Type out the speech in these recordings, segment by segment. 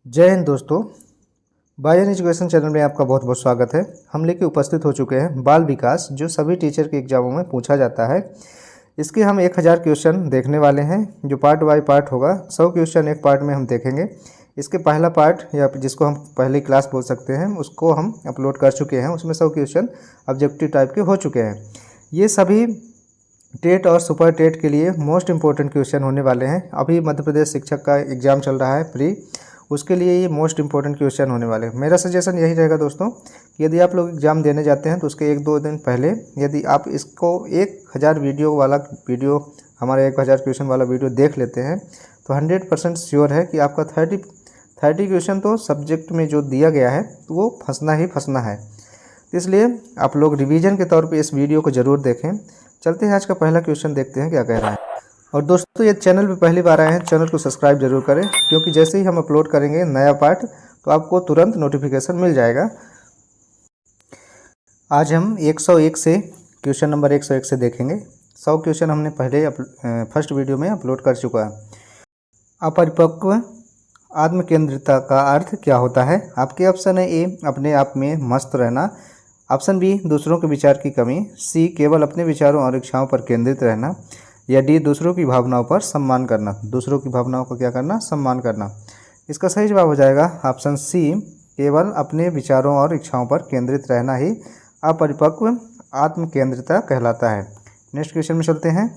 जय हिंद दोस्तों। Bayern education channel में आपका बहुत बहुत स्वागत है। हम लेके उपस्थित हो चुके हैं बाल विकास, जो सभी टीचर के एग्जामों में पूछा जाता है। इसके हम 1000 क्वेश्चन देखने वाले हैं, जो पार्ट बाय पार्ट होगा। 100 क्वेश्चन एक पार्ट में हम देखेंगे। इसके पहला पार्ट, या जिसको हम पहली क्लास बोल सकते हैं, उसको हम अपलोड कर चुके हैं। उसमें 100 क्वेश्चन ऑब्जेक्टिव टाइप के हो चुके हैं। ये सभी टेट और सुपर टेट के लिए मोस्ट इंपॉर्टेंट क्वेश्चन होने वाले हैं। अभी मध्य प्रदेश शिक्षक का एग्ज़ाम चल रहा है प्री, उसके लिए ये मोस्ट इंपॉर्टेंट क्वेश्चन होने वाले हैं। मेरा सजेशन यही रहेगा दोस्तों कि यदि आप लोग एग्ज़ाम देने जाते हैं तो उसके 1-2 दिन पहले यदि आप इसको 1000 वीडियो हमारे 1000 क्वेश्चन वाला वीडियो देख लेते हैं तो 100% श्योर है कि आपका 30 क्वेश्चन तो सब्जेक्ट में जो दिया गया है तो वो फंसना ही फंसना है। तो इसलिए आप लोग रिवीजन के तौर पे इस वीडियो को ज़रूर देखें। चलते हैं आज का पहला क्वेश्चन, देखते हैं क्या कह रहा है। और दोस्तों, ये चैनल पे पहली बार आए हैं, चैनल को सब्सक्राइब जरूर करें, क्योंकि जैसे ही हम अपलोड करेंगे नया पार्ट तो आपको तुरंत नोटिफिकेशन मिल जाएगा। आज हम 101 से क्वेश्चन नंबर 101 से देखेंगे। 100 क्वेश्चन हमने पहले फर्स्ट वीडियो में अपलोड कर चुका है। अपरिपक्व आत्मकेंद्रिता का अर्थ क्या होता है? आपके ऑप्शन है ए, अपने आप में मस्त रहना। ऑप्शन बी, दूसरों के विचार की कमी। सी, केवल अपने विचारों और इच्छाओं पर केंद्रित रहना। या डी, दूसरों की भावनाओं पर सम्मान करना। दूसरों की भावनाओं को क्या करना? सम्मान करना। इसका सही जवाब हो जाएगा ऑप्शन सी, केवल अपने विचारों और इच्छाओं पर केंद्रित रहना ही अपरिपक्व आत्मकेंद्रिता कहलाता है। नेक्स्ट क्वेश्चन में चलते हैं।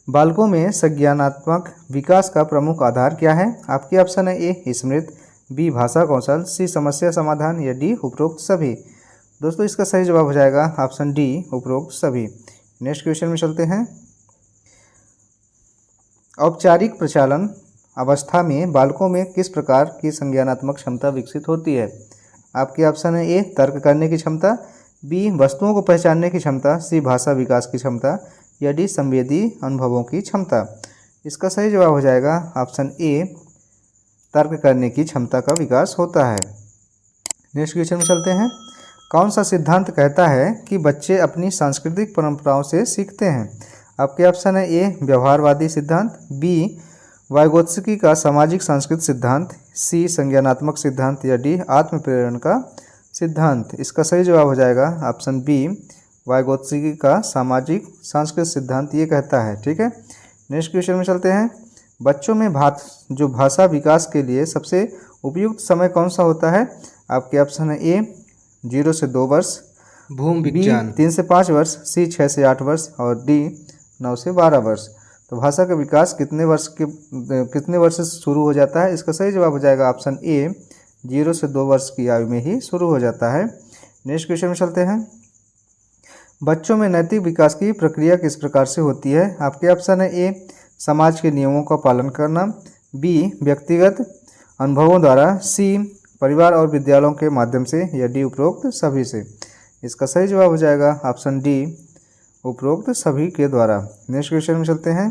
बालकों में संज्ञानात्मक विकास का प्रमुख आधार क्या है? आपके ऑप्शन है ए, स्मृति, बी, भाषा कौशल, सी, समस्या समाधान, या डी, उपरोक्त सभी। दोस्तों, इसका सही जवाब हो जाएगा ऑप्शन डी, उपरोक्त सभी। नेक्स्ट क्वेश्चन में चलते हैं। औपचारिक प्रचालन अवस्था में बालकों में किस प्रकार की संज्ञानात्मक क्षमता विकसित होती है? आपके ऑप्शन है ए, तर्क करने की क्षमता, बी, वस्तुओं को पहचानने की क्षमता, सी, भाषा विकास की क्षमता, या डी, संवेदी अनुभवों की क्षमता। इसका सही जवाब हो जाएगा ऑप्शन ए, तर्क करने की क्षमता का विकास होता है। नेक्स्ट क्वेश्चन में चलते हैं। कौन सा सिद्धांत कहता है कि बच्चे अपनी सांस्कृतिक परंपराओं से सीखते हैं? आपके ऑप्शन है ए, व्यवहारवादी सिद्धांत, बी, वाइगोत्स्की का सामाजिक सांस्कृतिक सिद्धांत, सी, संज्ञानात्मक सिद्धांत, या डी, आत्म प्रेरण का सिद्धांत। इसका सही जवाब हो जाएगा ऑप्शन बी, वाइगोत्स्की का सामाजिक सांस्कृतिक सिद्धांत ये कहता है। ठीक है, नेक्स्ट क्वेश्चन में चलते हैं। बच्चों में भाषा विकास के लिए सबसे उपयुक्त समय कौन सा होता है? आपके ऑप्शन है ए, 0 से 2 वर्ष, भूम विज्ञान, 3 से 5 वर्ष, सी, 6 से 8 वर्ष, और डी, 9 से 12 वर्ष। तो भाषा का विकास कितने वर्ष से शुरू हो जाता है? इसका सही जवाब हो जाएगा ऑप्शन ए, 0 से 2 वर्ष की आयु में ही शुरू हो जाता है। नेक्स्ट क्वेश्चन में चलते हैं। बच्चों में नैतिक विकास की प्रक्रिया किस प्रकार से होती है? आपके ऑप्शन है ए, समाज के नियमों का पालन करना, बी, व्यक्तिगत अनुभवों द्वारा, सी, परिवार और विद्यालयों के माध्यम से, या डी, उपरोक्त सभी से। इसका सही जवाब हो जाएगा ऑप्शन डी, उपरोक्त सभी के द्वारा। नेक्स्ट क्वेश्चन में चलते हैं।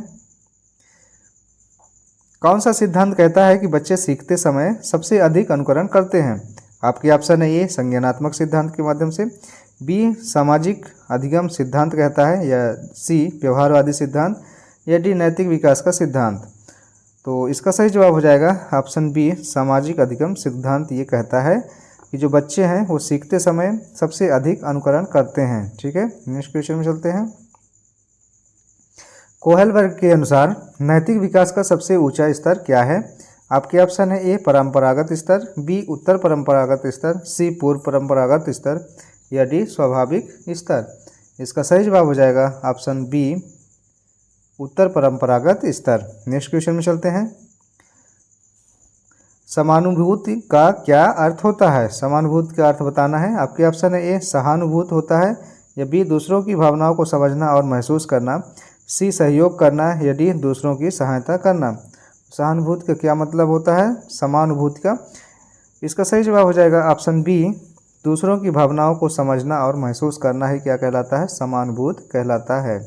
कौन सा सिद्धांत कहता है कि बच्चे सीखते समय सबसे अधिक अनुकरण करते हैं? आपके ऑप्शन है ए, संज्ञानात्मक सिद्धांत के माध्यम से, बी, सामाजिक अधिगम सिद्धांत कहता है, या सी, व्यवहारवादी सिद्धांत, या डी, नैतिक विकास का सिद्धांत। तो इसका सही जवाब हो जाएगा ऑप्शन बी, सामाजिक अधिगम सिद्धांत ये कहता है कि जो बच्चे हैं वो सीखते समय सबसे अधिक अनुकरण करते हैं। ठीक है, नेक्स्ट क्वेश्चन में चलते हैं। कोहलबर्ग के अनुसार नैतिक विकास का सबसे ऊंचा स्तर क्या है? आपके ऑप्शन है ए, परंपरागत स्तर, बी, उत्तर परंपरागत स्तर, सी, पूर्व परंपरागत स्तर, या डी, स्वाभाविक स्तर। इसका सही जवाब हो जाएगा ऑप्शन बी, उत्तर परंपरागत स्तर। नेक्स्ट क्वेश्चन में चलते हैं। समानुभूति का क्या अर्थ होता है? समानुभूति का अर्थ बताना है। आपके ऑप्शन है ए, सहानुभूत होता है, या बी, दूसरों की भावनाओं को समझना और महसूस करना, सी, सहयोग करना, या डी, दूसरों की सहायता करना। सहानुभूति का क्या मतलब होता है समानुभूति का? इसका सही जवाब हो जाएगा ऑप्शन बी, दूसरों की भावनाओं को समझना और महसूस करना ही क्या कहलाता है? समानुभूत कहलाता है।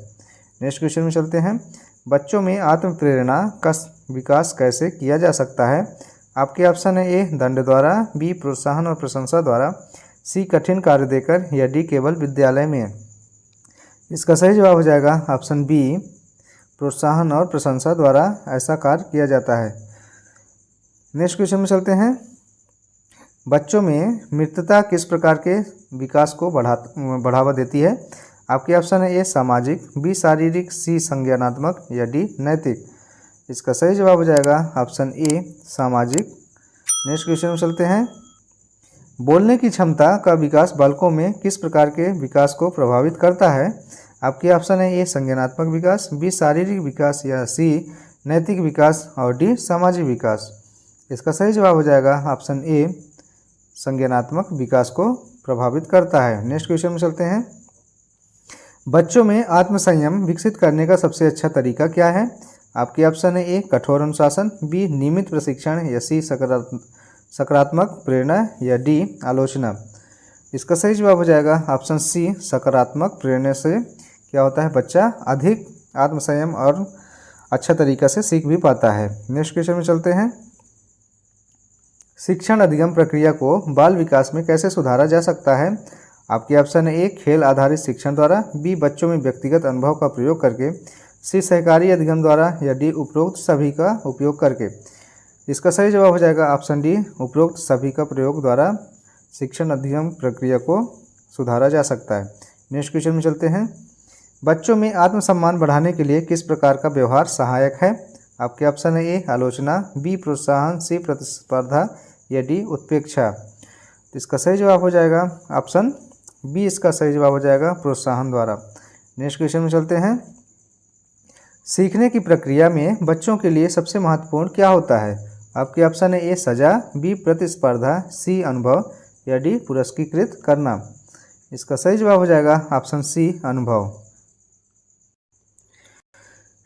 नेक्स्ट क्वेश्चन में चलते हैं। बच्चों में आत्म प्रेरणा का विकास कैसे किया जा सकता है? आपके ऑप्शन है ए, दंड द्वारा, बी, प्रोत्साहन और प्रशंसा द्वारा, सी, कठिन कार्य देकर, या डी, केवल विद्यालय में। इसका सही जवाब हो जाएगा ऑप्शन बी, प्रोत्साहन और प्रशंसा द्वारा ऐसा कार्य किया जाता है। नेक्स्ट क्वेश्चन में चलते हैं। बच्चों में मित्रता किस प्रकार के विकास को बढ़ावा देती है? आपके ऑप्शन है ए सामाजिक, बी शारीरिक, सी संज्ञानात्मक या डी नैतिक। इसका सही जवाब हो जाएगा ऑप्शन ए सामाजिक। नेक्स्ट क्वेश्चन में चलते हैं। बोलने की क्षमता का विकास बालकों में किस प्रकार के विकास को प्रभावित करता है? आपके ऑप्शन है ए संज्ञानात्मक विकास, बी शारीरिक विकास या सी नैतिक विकास और डी सामाजिक विकास। इसका सही जवाब हो जाएगा ऑप्शन ए संज्ञानात्मक विकास को प्रभावित करता है। नेक्स्ट क्वेश्चन में चलते हैं। बच्चों में आत्मसंयम विकसित करने का सबसे अच्छा तरीका क्या है? आपके ऑप्शन है ए कठोर अनुशासन, बी नियमित प्रशिक्षण या सी सकारात्मक प्रेरणा या डी आलोचना। इसका सही जवाब हो जाएगा ऑप्शन सी सकारात्मक प्रेरणा से क्या होता है, बच्चा अधिक आत्मसंयम और अच्छा तरीका से सीख भी पाता है। नेक्स्ट क्वेश्चन में चलते हैं। शिक्षण अधिगम प्रक्रिया को बाल विकास में कैसे सुधारा जा सकता है? आपके ऑप्शन है ए खेल आधारित शिक्षण द्वारा, बी बच्चों में व्यक्तिगत अनुभव का प्रयोग करके, सी सहकारी अधिगम द्वारा या डी उपरोक्त सभी का उपयोग करके। इसका सही जवाब हो जाएगा ऑप्शन डी उपरोक्त सभी का प्रयोग द्वारा शिक्षण अधिगम प्रक्रिया को सुधारा जा सकता है। नेक्स्ट क्वेश्चन में चलते हैं। बच्चों में आत्मसम्मान बढ़ाने के लिए किस प्रकार का व्यवहार सहायक है? आपके ऑप्शन है ए आलोचना, बी प्रोत्साहन, सी प्रतिस्पर्धा या डी उत्प्रेक्षा। इसका सही जवाब हो जाएगा ऑप्शन बी, इसका सही जवाब हो जाएगा प्रोत्साहन द्वारा। नेक्स्ट क्वेश्चन में चलते हैं। सीखने की प्रक्रिया में बच्चों के लिए सबसे महत्वपूर्ण क्या होता है? आपके ऑप्शन है ए सजा, बी प्रतिस्पर्धा, सी अनुभव या डी पुरस्कृत करना। इसका सही जवाब हो जाएगा ऑप्शन सी अनुभव।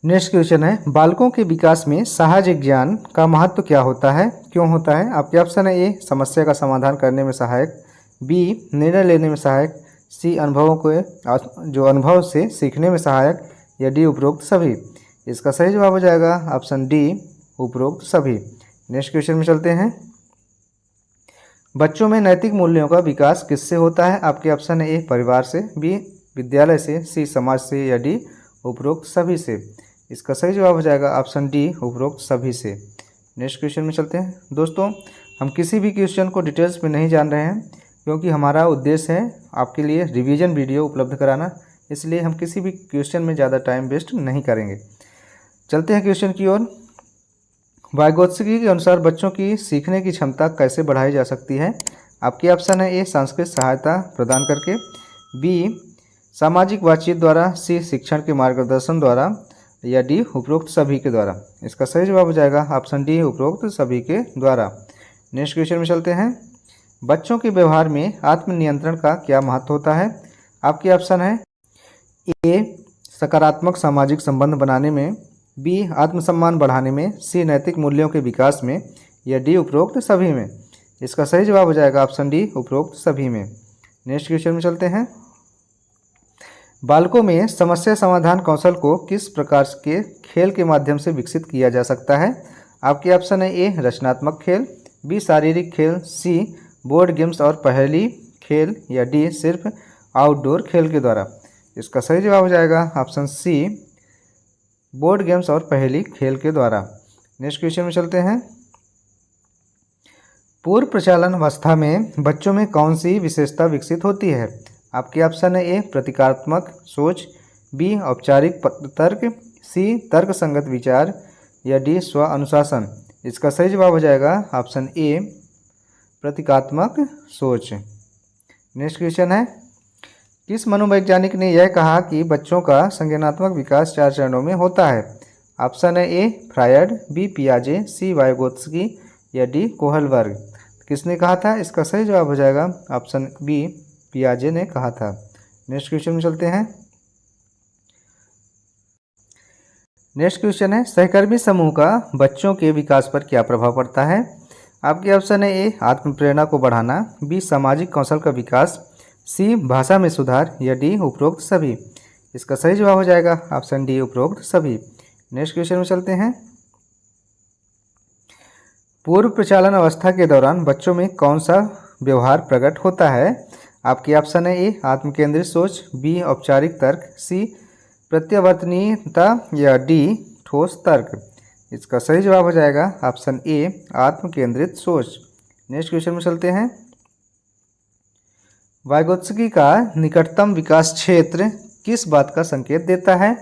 नेक्स्ट क्वेश्चन है। बालकों के विकास में सामाजिक ज्ञान का महत्व क्या होता है, क्यों होता है? आपके ऑप्शन है ए समस्या का समाधान करने में सहायक, बी निर्णय लेने में सहायक, सी अनुभवों को जो अनुभव से सीखने में सहायक या डी उपरोक्त सभी। इसका सही जवाब हो जाएगा ऑप्शन डी उपरोक्त सभी। नेक्स्ट क्वेश्चन में चलते हैं। बच्चों में नैतिक मूल्यों का विकास किससे होता है? आपके ऑप्शन है ए परिवार से, बी विद्यालय से, सी समाज से या डी उपरोक्त सभी से। इसका सही जवाब हो जाएगा ऑप्शन डी उपरोक्त सभी से। नेक्स्ट क्वेश्चन में चलते हैं। दोस्तों, हम किसी भी क्वेश्चन को डिटेल्स में नहीं जान रहे हैं क्योंकि हमारा उद्देश्य है आपके लिए रिवीजन वीडियो उपलब्ध कराना, इसलिए हम किसी भी क्वेश्चन में ज़्यादा टाइम वेस्ट नहीं करेंगे। चलते हैं क्वेश्चन की ओर। वाइगोत्स्की के अनुसार बच्चों की सीखने की क्षमता कैसे बढ़ाई जा सकती है? आपके ऑप्शन है ए सांस्कृतिक सहायता प्रदान करके, बी सामाजिक बातचीत द्वारा, सी शिक्षण के मार्गदर्शन द्वारा या डी उपरोक्त सभी के द्वारा। इसका सही जवाब हो जाएगा ऑप्शन डी उपरोक्त सभी के द्वारा। नेक्स्ट क्वेश्चन में चलते हैं। बच्चों के व्यवहार में आत्मनियंत्रण का क्या महत्व होता है? आपके ऑप्शन है ए सकारात्मक सामाजिक संबंध बनाने में, बी आत्मसम्मान बढ़ाने में, सी नैतिक मूल्यों के विकास में या डी उपरोक्त सभी में। इसका सही जवाब हो जाएगा ऑप्शन डी उपरोक्त सभी में। नेक्स्ट क्वेश्चन में चलते हैं। बालकों में समस्या समाधान कौशल को किस प्रकार के खेल के माध्यम से विकसित किया जा सकता है? आपके ऑप्शन है ए रचनात्मक खेल, बी शारीरिक खेल, सी बोर्ड गेम्स और पहेली खेल या डी सिर्फ आउटडोर खेल के द्वारा। इसका सही जवाब हो जाएगा ऑप्शन सी बोर्ड गेम्स और पहेली खेल के द्वारा। नेक्स्ट क्वेश्चन में चलते हैं। पूर्व प्रचालन अवस्था में बच्चों में कौन सी विशेषता विकसित होती है? आपके ऑप्शन है ए प्रतीकात्मक सोच, बी औपचारिक तर्क, सी तर्क संगत विचार या डी स्व अनुशासन। इसका सही जवाब हो जाएगा ऑप्शन ए प्रतीकात्मक सोच। नेक्स्ट क्वेश्चन है। किस मनोवैज्ञानिक ने यह कहा कि बच्चों का संज्ञानात्मक विकास 4 चरणों में होता है? ऑप्शन है ए फ्रायड, बी पियाजे, सी वाइगोत्स्की या डी कोहलबर्ग। किसने कहा था? इसका सही जवाब हो जाएगा ऑप्शन बी पियाजे ने कहा था। नेक्स्ट क्वेश्चन में चलते हैं। नेक्स्ट क्वेश्चन है। सहकर्मी समूह का बच्चों के विकास पर क्या प्रभाव पड़ता है? आपके ऑप्शन है ए आत्म प्रेरणा को बढ़ाना, बी सामाजिक कौशल का विकास, सी भाषा में सुधार या डी उपरोक्त सभी। इसका सही जवाब हो जाएगा ऑप्शन डी उपरोक्त सभी। नेक्स्ट क्वेश्चन में चलते हैं। पूर्व प्रचालन अवस्था के दौरान बच्चों में कौन सा व्यवहार प्रकट होता है? आपके ऑप्शन है ए आत्मकेंद्रित सोच, बी औपचारिक तर्क, सी प्रत्यावर्तनीयता या डी ठोस तर्क। इसका सही जवाब हो जाएगा ऑप्शन ए आत्म केंद्रित सोच। नेक्स्ट क्वेश्चन में चलते हैं। वाइगोत्स्की का निकटतम विकास क्षेत्र किस बात का संकेत देता है?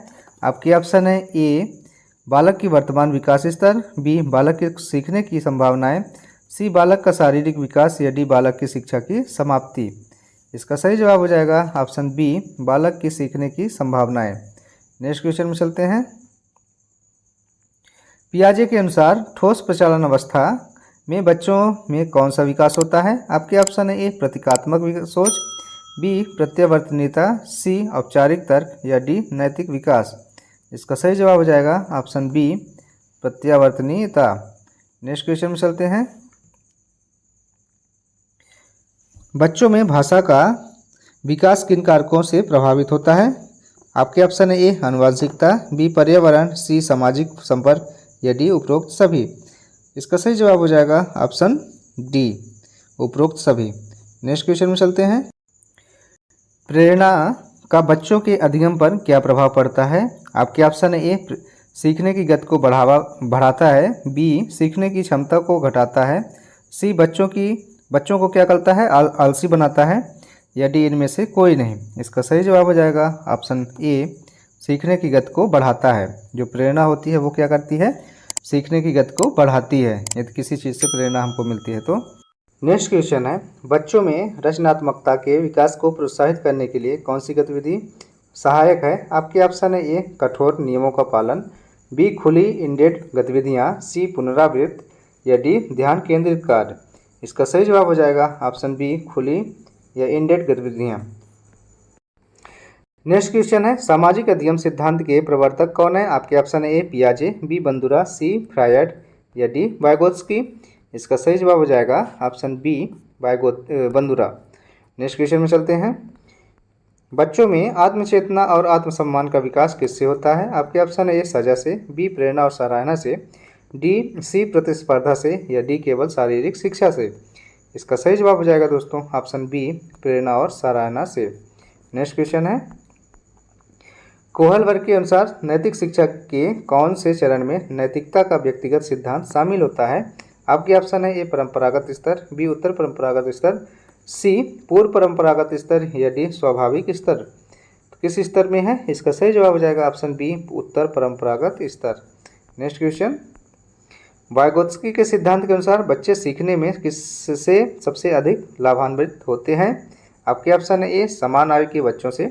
आपके ऑप्शन है ए बालक की वर्तमान विकास स्तर, बी बालक के सीखने की संभावनाएं, सी बालक का शारीरिक विकास या डी बालक की शिक्षा की समाप्ति। इसका सही जवाब हो जाएगा ऑप्शन बी बालक की सीखने की संभावनाएं। नेक्स्ट क्वेश्चन में चलते हैं। पियाजे के अनुसार ठोस प्रचालन अवस्था में बच्चों में कौन सा विकास होता है? आपके ऑप्शन है ए प्रतीकात्मक सोच, बी प्रत्यावर्तनीयता, सी औपचारिक तर्क या डी नैतिक विकास। इसका सही जवाब हो जाएगा ऑप्शन बी प्रत्यावर्तनीयता। नेक्स्ट क्वेश्चन में चलते हैं। बच्चों में भाषा का विकास किन कारकों से प्रभावित होता है? आपके ऑप्शन है ए आनुवंशिकता, बी पर्यावरण, सी सामाजिक संपर्क या डी उपरोक्त सभी। इसका सही जवाब हो जाएगा ऑप्शन डी उपरोक्त सभी। नेक्स्ट क्वेश्चन में चलते हैं। प्रेरणा का बच्चों के अधिगम पर क्या प्रभाव पड़ता है? आपके ऑप्शन है ए सीखने की गति को बढ़ाता है, बी सीखने की क्षमता को घटाता है, सी बच्चों को क्या करता है आलसी बनाता है या डी इनमें से कोई नहीं। इसका सही जवाब हो जाएगा ऑप्शन ए सीखने की गति को बढ़ाता है। जो प्रेरणा होती है वो क्या करती है? सीखने की गति को बढ़ाती है, यदि किसी चीज़ से प्रेरणा हमको मिलती है तो। नेक्स्ट क्वेश्चन है। बच्चों में रचनात्मकता के विकास को प्रोत्साहित करने के लिए कौन सी गतिविधि सहायक है? आपके ऑप्शन है ए कठोर नियमों का पालन, बी खुली इंडेड गतिविधियाँ, सी पुनरावृत्त या डी ध्यान केंद्रित कार्य। इसका सही जवाब हो जाएगा ऑप्शन बी खुली या इंडेड गतिविधियाँ। नेक्स्ट क्वेश्चन है। सामाजिक अधिगम सिद्धांत के प्रवर्तक कौन है? आपके ऑप्शन है ए पियाजे, बी बंदुरा, सी फ्रायड या डी वाइगोत्स्की। इसका सही जवाब हो जाएगा ऑप्शन बी बंदुरा। नेक्स्ट क्वेश्चन में चलते हैं। बच्चों में आत्मचेतना और आत्मसम्मान का विकास किससे होता है? आपके ऑप्शन है ए सजा से, बी प्रेरणा और सराहना से, डी सी प्रतिस्पर्धा से या डी केवल शारीरिक शिक्षा से। इसका सही जवाब हो जाएगा दोस्तों ऑप्शन बी प्रेरणा और सराहना से। नेक्स्ट क्वेश्चन है। कोहल वर्ग के अनुसार नैतिक शिक्षा के कौन से चरण में नैतिकता का व्यक्तिगत सिद्धांत शामिल होता है? आपके ऑप्शन है ए परंपरागत स्तर, बी उत्तर परंपरागत स्तर, सी पूर्व परंपरागत स्तर या डी स्वाभाविक स्तर। तो किस स्तर में है? इसका सही जवाब हो जाएगा ऑप्शन बी उत्तर परंपरागत स्तर। Next question. वाइगोत्स्की के सिद्धांत के अनुसार बच्चे सीखने में किससे सबसे अधिक लाभान्वित होते हैं? आपके ऑप्शन है ए समान आयु के बच्चों से,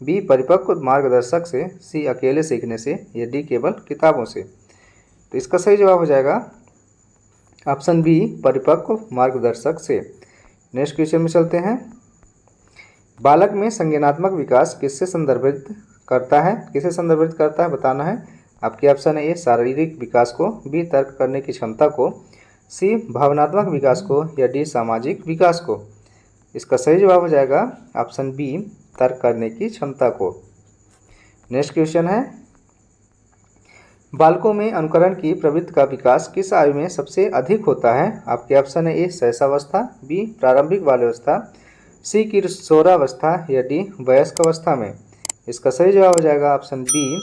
बी परिपक्व मार्गदर्शक से, सी अकेले सीखने से या डी केवल किताबों से। तो इसका सही जवाब हो जाएगा ऑप्शन बी परिपक्व मार्गदर्शक से। नेक्स्ट क्वेश्चन में चलते हैं। बालक में संज्ञानात्मक विकास किससे संदर्भित करता है बताना है। आपके ऑप्शन है ए शारीरिक विकास को, बी तर्क करने की क्षमता को, सी भावनात्मक विकास को या डी सामाजिक विकास को। इसका सही जवाब हो जाएगा ऑप्शन बी तर्क करने की क्षमता को। नेक्स्ट क्वेश्चन है। बालकों में अनुकरण की प्रवृत्ति का विकास किस आयु में सबसे अधिक होता है? आपके ऑप्शन है ए शैशवावस्था, बी प्रारंभिक बाल्यावस्था, सी किशोरावस्था या डी वयस्क अवस्था में। इसका सही जवाब हो जाएगा ऑप्शन बी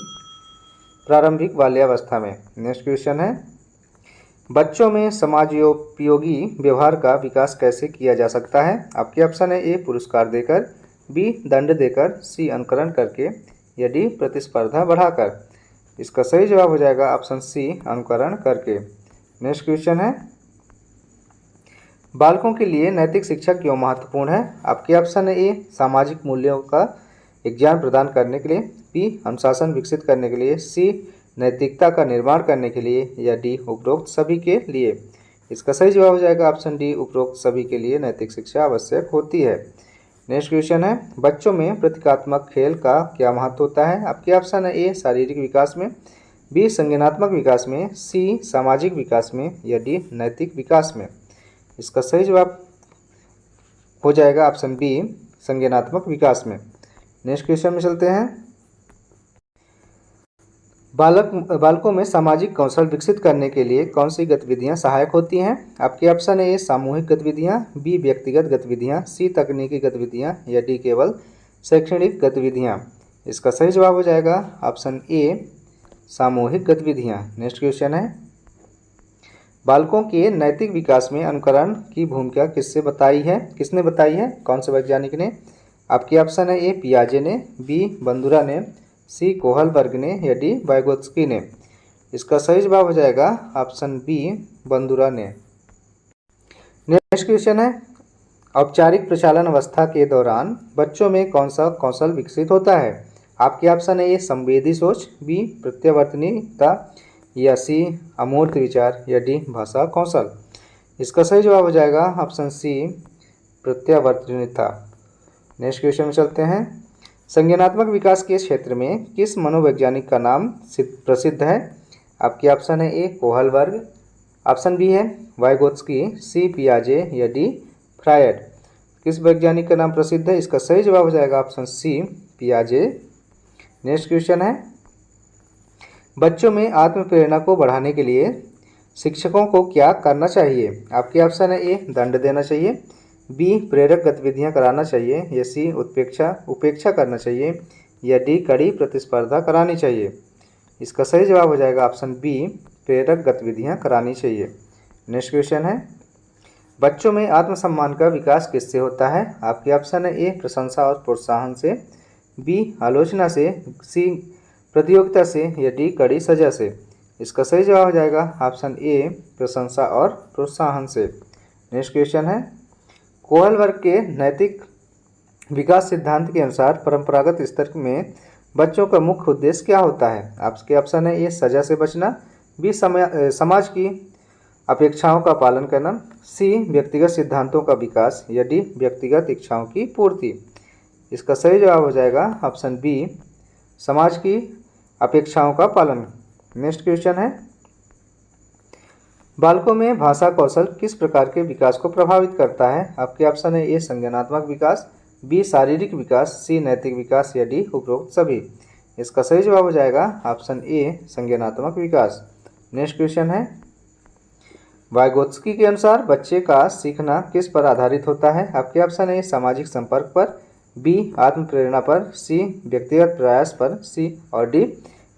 प्रारंभिक बाल्यावस्था में। नेक्स्ट क्वेश्चन है। बच्चों में समाजोपयोगी व्यवहार का विकास कैसे किया जा सकता है? आपके ऑप्शन है ए पुरस्कार देकर, बी दंड देकर, सी अनुकरण करके या डी प्रतिस्पर्धा बढ़ाकर। इसका सही जवाब हो जाएगा ऑप्शन सी अनुकरण करके। नेक्स्ट क्वेश्चन है। बालकों के लिए नैतिक शिक्षा क्यों महत्वपूर्ण है? आपके ऑप्शन है ए सामाजिक मूल्यों का एक ज्ञान प्रदान करने के लिए, बी अनुशासन विकसित करने के लिए, सी नैतिकता का निर्माण करने के लिए या डी उपरोक्त सभी के लिए। इसका सही जवाब हो जाएगा ऑप्शन डी उपरोक्त सभी के लिए नैतिक शिक्षा आवश्यक होती है। नेक्स्ट क्वेश्चन है। बच्चों में प्रतीकात्मक खेल का क्या महत्व होता है? आपके ऑप्शन है ए शारीरिक विकास में, बी संज्ञानात्मक विकास में, सी सामाजिक विकास में या डी नैतिक विकास में। इसका सही जवाब हो जाएगा ऑप्शन बी संज्ञानात्मक विकास में। नेक्स्ट क्वेश्चन में चलते हैं। बालकों में सामाजिक कौशल विकसित करने के लिए कौन सी गतिविधियां सहायक होती हैं? आपके ऑप्शन है ए सामूहिक गतिविधियां, बी व्यक्तिगत गतिविधियां, सी तकनीकी गतिविधियां या डी केवल शैक्षणिक गतिविधियां। इसका सही जवाब हो जाएगा ऑप्शन ए सामूहिक गतिविधियाँ। नेक्स्ट क्वेश्चन है, बालकों के नैतिक विकास में अनुकरण की भूमिका किसने बताई है, कौन से वैज्ञानिक ने? आपके ऑप्शन है ए पियाजे ने, बी बंदुरा ने, सी कोहलबर्ग ने या डी वाइगोत्स्की ने। इसका सही जवाब हो जाएगा ऑप्शन बी बंदुरा ने। नेक्स्ट क्वेश्चन है, औपचारिक प्रचालन अवस्था के दौरान बच्चों में कौन सा कौशल विकसित होता है? आपके ऑप्शन है ए संवेदी सोच, बी प्रत्यावर्तनीयता या सी अमूर्त विचार या डी भाषा कौशल। इसका सही जवाब हो जाएगा ऑप्शन सी प्रत्यावर्तनीयता। नेक्स्ट क्वेश्चन में चलते हैं, संज्ञानात्मक विकास के क्षेत्र में किस मनोवैज्ञानिक का नाम प्रसिद्ध है? आपके ऑप्शन है ए कोहलबर्ग, ऑप्शन बी है वाइगोत्स्की, सी पियाजे या डी फ्रायड। किस वैज्ञानिक का नाम प्रसिद्ध है? इसका सही जवाब हो जाएगा ऑप्शन सी पियाजे। नेक्स्ट क्वेश्चन है, बच्चों में आत्म प्रेरणा को बढ़ाने के लिए शिक्षकों को क्या करना चाहिए? आपके ऑप्शन है ए दंड देना चाहिए, बी प्रेरक गतिविधियां कराना चाहिए या सी उपेक्षा करना चाहिए या डी कड़ी प्रतिस्पर्धा करानी चाहिए। इसका सही जवाब हो जाएगा ऑप्शन बी प्रेरक गतिविधियां करानी चाहिए। नेक्स्ट क्वेश्चन है, बच्चों में आत्मसम्मान का विकास किससे होता है? आपके ऑप्शन है ए प्रशंसा और प्रोत्साहन से, बी आलोचना से, सी प्रतियोगिता से या डी कड़ी सजा से। इसका सही जवाब हो जाएगा ऑप्शन ए प्रशंसा और प्रोत्साहन से। नेक्स्ट क्वेश्चन है, कोहलबर्ग के नैतिक विकास सिद्धांत के अनुसार परंपरागत स्तर में बच्चों का मुख्य उद्देश्य क्या होता है? आपके ऑप्शन है ए सजा से बचना, बी समाज की अपेक्षाओं का पालन करना, सी व्यक्तिगत सिद्धांतों का विकास या डी व्यक्तिगत इच्छाओं की पूर्ति। इसका सही जवाब हो जाएगा ऑप्शन बी समाज की अपेक्षाओं का पालन। नेक्स्ट क्वेश्चन है, बालकों में भाषा कौशल किस प्रकार के विकास को प्रभावित करता है? आपके ऑप्शन है ए संज्ञानात्मक विकास, बी शारीरिक विकास, सी नैतिक विकास या डी उपरोक्त सभी। इसका सही जवाब हो जाएगा ऑप्शन ए संज्ञानात्मक विकास। नेक्स्ट क्वेश्चन है, वाइगोत्स्की के अनुसार बच्चे का सीखना किस पर आधारित होता है? आपके ऑप्शन है सामाजिक संपर्क पर, बी आत्म प्रेरणा पर, सी व्यक्तिगत प्रयास पर, सी और डी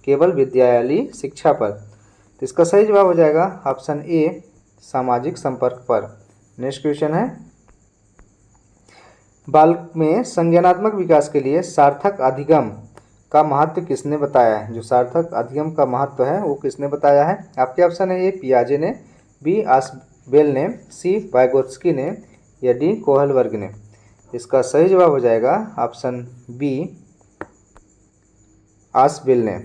केवल विद्यालयी शिक्षा पर। तो इसका सही जवाब हो जाएगा ऑप्शन ए सामाजिक संपर्क पर। नेक्स्ट क्वेश्चन है, बालक में संज्ञानात्मक विकास के लिए सार्थक अधिगम का महत्व किसने बताया है? जो सार्थक अधिगम का महत्व है वो किसने बताया है? आपके ऑप्शन है ए पियाजे ने, बी आसबेल ने, सी वाइगोत्स्की ने या डी कोहलबर्ग ने। इसका सही जवाब हो जाएगा ऑप्शन बी आसबेल ने।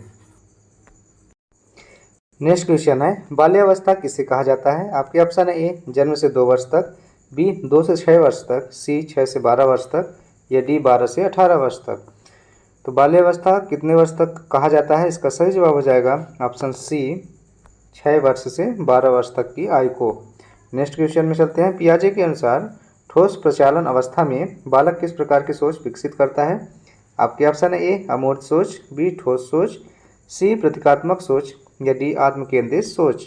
नेक्स्ट क्वेश्चन है, बाल्यावस्था किसे कहा जाता है? आपके ऑप्शन है ए जन्म से 2 वर्ष तक, बी 2 से 6 वर्ष तक, सी 6 से 12 वर्ष तक या डी 12 से 18 वर्ष तक। तो बाल्यावस्था कितने वर्ष तक कहा जाता है? इसका सही जवाब हो जाएगा ऑप्शन सी 6 वर्ष से 12 वर्ष तक की आयु को। नेक्स्ट क्वेश्चन में चलते हैं, पियाजे के अनुसार ठोस प्रचालन अवस्था में बालक किस प्रकार की सोच विकसित करता है? आपके ऑप्शन है ए अमूर्त सोच, बी ठोस सोच, सी प्रतीकात्मक सोच या डी आत्म केंद्रित सोच।